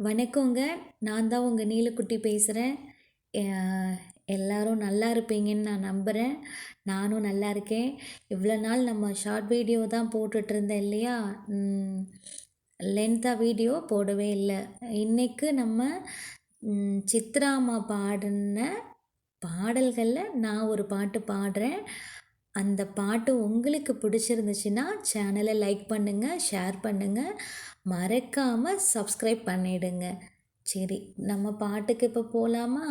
வணக்கங்க. நான் தான் உங்க நீலக்குட்டி பேசுறேன். அ எல்லாரும் நல்லா இருப்பீங்கன்னு நான் நம்புறேன். நானும் நல்லா இருக்கேன். இவ்வளோ நாள் நம்ம ஷார்ட் வீடியோ தான் போட்டுட்ருந்தேன் இல்லையா? லென்த்தா வீடியோ போடவே இல்ல. இன்னைக்கு நம்ம சித்ரா அம்மா பாடுன பாடல்களில் நான் ஒரு பாட்டு பாடுறேன். அந்த பாட்டு உங்களுக்கு பிடிச்சிருந்துச்சுன்னா சேனலை லைக் பண்ணுங்கள், ஷேர் பண்ணுங்கள், மறக்காமல் சப்ஸ்கிரைப் பண்ணிடுங்க. சரி, நம்ம பாட்டுக்கு இப்போ போகலாமா?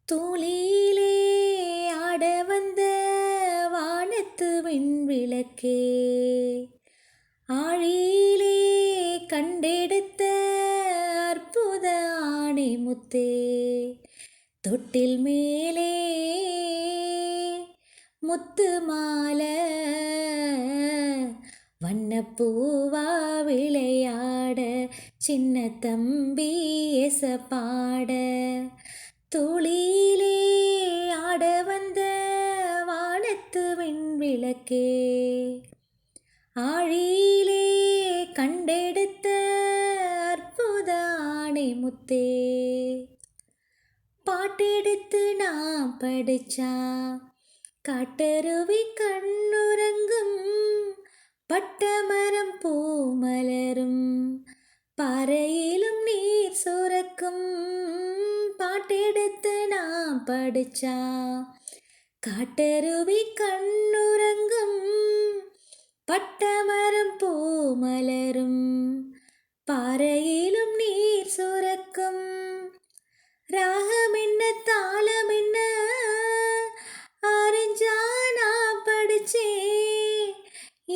தூளிலே ஆட வந்த வானத்து விண்விளக்கே, ஆழியிலே கண்டெடுத்த அற்புத ஆணை முத்தே, தொட்டில் மேலே முத்து மாலை வண்ணப்பூவா விளையாட, சின்ன தம்பி எச பாட, துளியிலே ஆட வந்த வானத்து விண்விளக்கே, ஆழியிலே கண்டெடுத்த அற்புத ஆணை முத்தே, பாட்டெடுத்து நான் படிச்சா காட்டருவி கண்ணுறங்கும், பட்டமரம் பூமலரும், பாறையிலும் நீர் சுரக்கும், பாட்டெடுத்து நான் படிச்சா காட்டருவி கண்ணுறங்கும், பட்டமரம் பூமலரும், பாறையிலும் நீர் சுரக்கும், ராகம் என்ன தாளம் என்ன அறிஞ்சா நான் படிச்சேன்,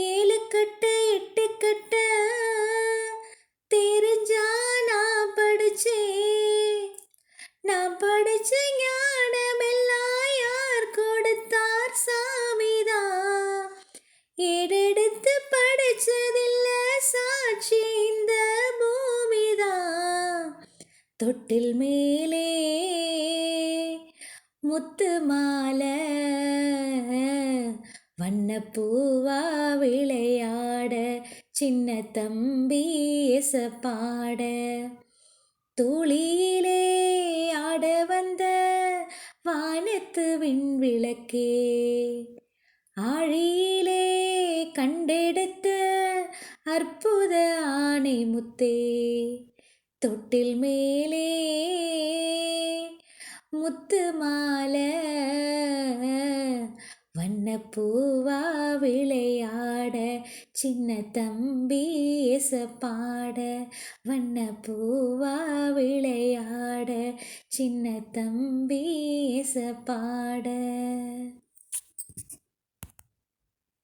7 கட்ட 8 கட்ட தெரிஞ்சா நான் படிச்சேன், நான் படிச்ச ஞானமெல்லாம் யார் கொடுத்தார் சாமிதான், ஏடெடுத்து படிச்சதில்ல சாட்சி இந்த பூமிதான், தொட்டில் மேலே முத்து மாலை வண்ணப்பூவா விளையாட, சின்ன தம்பி எச பாட, தூளியிலே ஆட வந்த வானத்து விண்விளக்கே, ஆழியிலே கண்டெடுத்த அற்புத ஆணை முத்தே, தொட்டில் மேலே முத்து மாலை வண்ணப்பூவா விளையாட, சின்ன தம்பி எச பாட, வண்ணப்பூவா விளையாட, சின்ன தம்பி எச பாட.